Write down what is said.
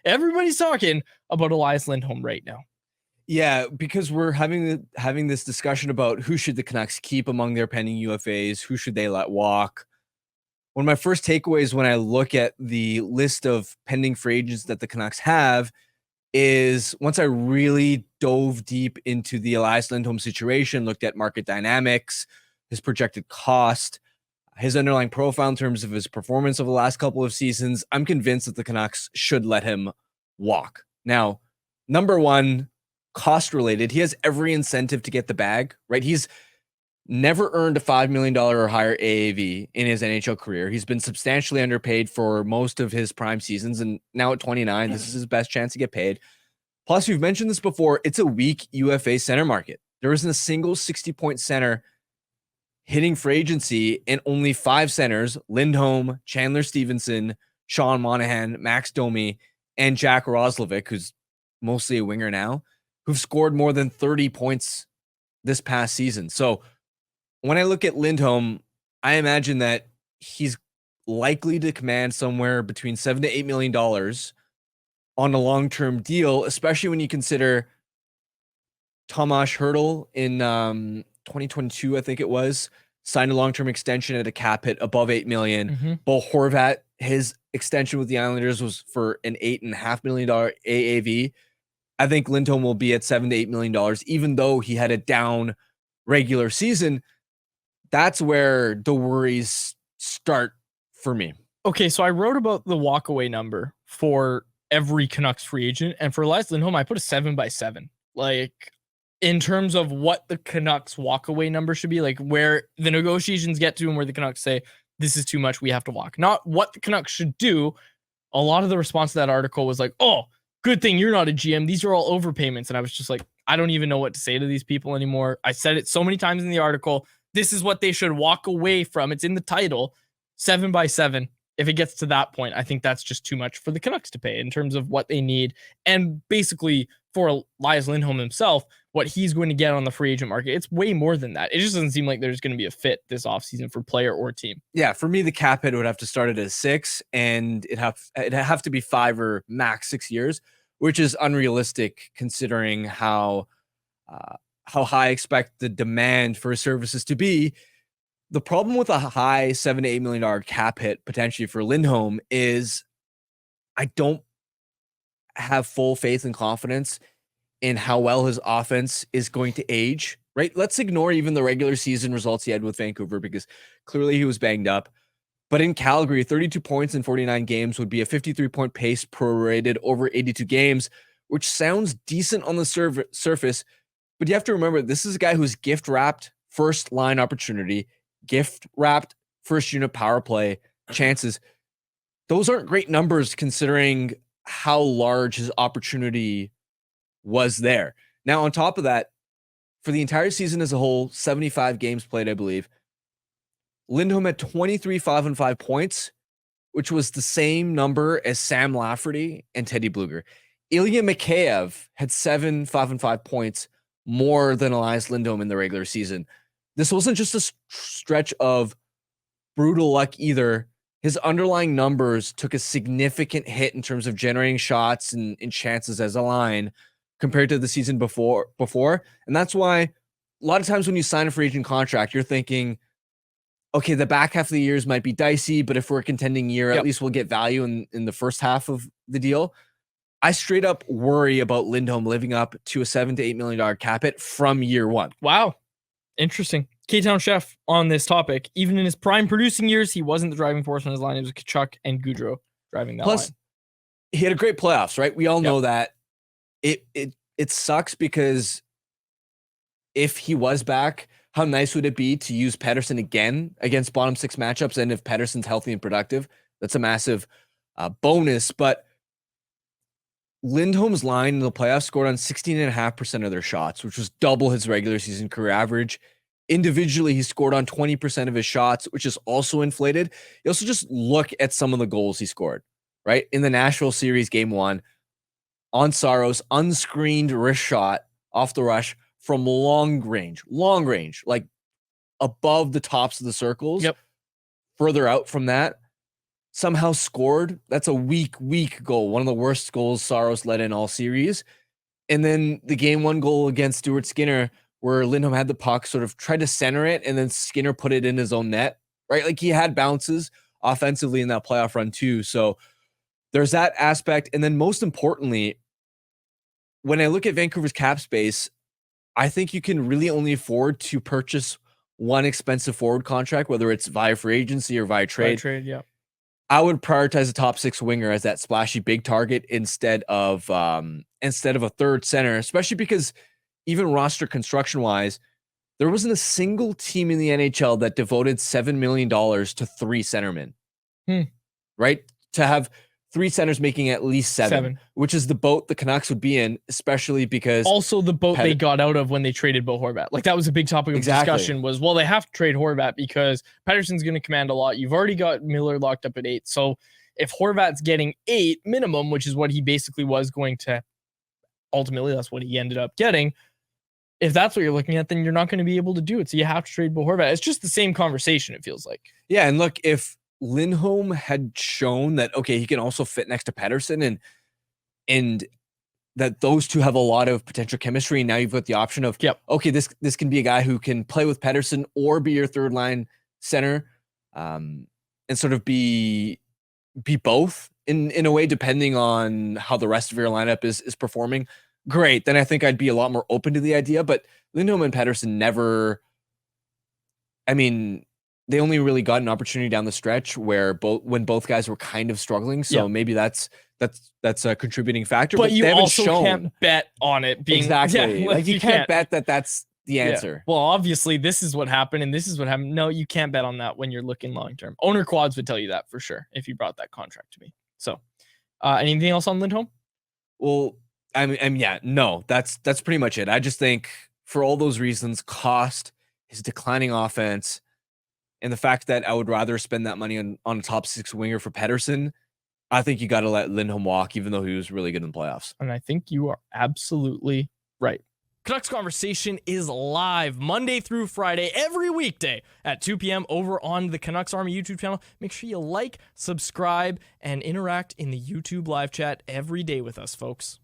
everybody's talking about Elias Lindholm right now. Yeah, because we're having this discussion about who should the Canucks keep among their pending UFAs, who should they let walk. One of my first takeaways when I look at the list of pending free agents that the Canucks have is once I really dove deep into the Elias Lindholm situation, looked at market dynamics, his projected cost, his underlying profile in terms of his performance over the last couple of seasons, I'm convinced that the Canucks should let him walk. Now, number one, cost related, he has every incentive to get the bag, right? He's never earned a $5 million or higher AAV in his NHL career. He's been substantially underpaid for most of his prime seasons. And now at 29, this is his best chance to get paid. Plus, we've mentioned this before, it's a weak UFA center market. There isn't a single 60-point center hitting free agency, and only 5 centers, Lindholm, Chandler Stevenson, Sean Monahan, Max Domi, and Jack Roslovic, who's mostly a winger now, who've scored more than 30 points this past season. So when I look at Lindholm, I imagine that he's likely to command somewhere between $7 to $8 million on a long-term deal, especially when you consider Tomas Hertl in 2022, I think it was, signed a long-term extension at a cap hit above $8 million. Mm-hmm. Bo Horvat, his extension with the Islanders was for an $8.5 million AAV. I think Lindholm will be at $7 to $8 million, even though he had a down regular season. That's where the worries start for me. Okay, so I wrote about the walkaway number for every Canucks free agent, and for Elias Lindholm, I put a 7x7. Like, in terms of what the Canucks walkaway number should be, like where the negotiations get to and where the Canucks say, this is too much, we have to walk. Not what the Canucks should do. A lot of the response to that article was like, oh, good thing you're not a GM. These are all overpayments. And I was just like, I don't even know what to say to these people anymore. I said it so many times in the article. This is what they should walk away from. It's in the title, 7x7. If it gets to that point, I think that's just too much for the Canucks to pay in terms of what they need. And basically for Elias Lindholm himself, what he's going to get on the free agent market, it's way more than that. It just doesn't seem like there's going to be a fit this offseason for player or team. Yeah, for me, the cap hit would have to start at a 6, and it'd have to be 5 or max 6 years, which is unrealistic considering how high I expect the demand for his services to be. The problem with a high $7 to $8 million cap hit potentially for Lindholm is I don't have full faith and confidence in how well his offense is going to age, right? Let's ignore even the regular season results he had with Vancouver because clearly he was banged up. But in Calgary, 32 points in 49 games would be a 53-point pace prorated over 82 games, which sounds decent on the surface. But you have to remember, this is a guy who's gift-wrapped first-line opportunity, gift-wrapped first-unit power play chances. Those aren't great numbers considering how large his opportunity was there. Now, on top of that, for the entire season as a whole, 75 games played, I believe, Lindholm had 23 5-on-5 points, which was the same number as Sam Lafferty and Teddy Bluger. Ilya Mikheyev had 7 5-on-5 points more than Elias Lindholm in the regular season. This wasn't just a stretch of brutal luck either. His underlying numbers took a significant hit in terms of generating shots and chances as a line compared to the season before. And that's why a lot of times when you sign a free agent contract, you're thinking, okay, the back half of the years might be dicey, but if we're a contending year, at least we'll get value in the first half of the deal. I straight up worry about Lindholm living up to a $7 to $8 million cap hit from year one. Wow. Interesting. K-Town Chef on this topic. Even in his prime producing years, he wasn't the driving force on his line. It was Kachuk and Goudreau driving that line. He had a great playoffs, right? We all know that. It sucks because if he was back, how nice would it be to use Pettersson again against bottom 6 matchups? And if Pettersson's healthy and productive, that's a massive bonus. But Lindholm's line in the playoffs scored on 16.5% of their shots, which was double his regular season career average. Individually, he scored on 20% of his shots, which is also inflated. You also just look at some of the goals he scored, right? In the Nashville series, game 1, on Saros, unscreened wrist shot off the rush from long range, like above the tops of the circles. Yep. Further out from that, somehow scored. That's a weak goal. One of the worst goals Saros let in all series. And then the game 1 goal against Stuart Skinner, where Lindholm had the puck, sort of tried to center it, and then Skinner put it in his own net, right? Like he had bounces offensively in that playoff run too. So there's that aspect. And then most importantly, when I look at Vancouver's cap space, I think you can really only afford to purchase one expensive forward contract, whether it's via free agency or via trade. Yeah. I would prioritize a top 6 winger as that splashy big target instead of a third center, especially because even roster construction wise, there wasn't a single team in the NHL that devoted $7 million to 3 centermen, right? To have 3 centers making at least seven, which is the boat the Canucks would be in, especially because also the boat they got out of when they traded Bo Horvat. Like that was a big topic of discussion was, well, they have to trade Horvat because Pettersson's going to command a lot. You've already got Miller locked up at 8. So if Horvat's getting 8 minimum, which is what he basically was going to, ultimately that's what he ended up getting. If that's what you're looking at, then you're not going to be able to do it. So you have to trade Bo Horvat. It's just the same conversation, it feels like. Yeah, and look, if Lindholm had shown that, okay, he can also fit next to Pettersson and that those two have a lot of potential chemistry. And now you've got the option of, okay, this can be a guy who can play with Pettersson or be your third line center, and sort of be both in a way, depending on how the rest of your lineup is performing. Great. Then I think I'd be a lot more open to the idea, but Lindholm and Pettersson never, I mean, they only really got an opportunity down the stretch when both guys were kind of struggling. So maybe that's a contributing factor. But you also can't bet on it being exactly like you can't bet that that's the answer. Well, obviously this is what happened and this is what happened. No, you can't bet on that when you're looking long term. Owner quads would tell you that for sure if you brought that contract to me. So, anything else on Lindholm? Well, I mean, yeah, no, that's pretty much it. I just think for all those reasons, cost, his declining offense, and the fact that I would rather spend that money on a top 6 winger for Pettersson, I think you got to let Lindholm walk, even though he was really good in the playoffs. And I think you are absolutely right. Canucks Conversation is live Monday through Friday, every weekday at 2 p.m. over on the Canucks Army YouTube channel. Make sure you like, subscribe, and interact in the YouTube live chat every day with us, folks.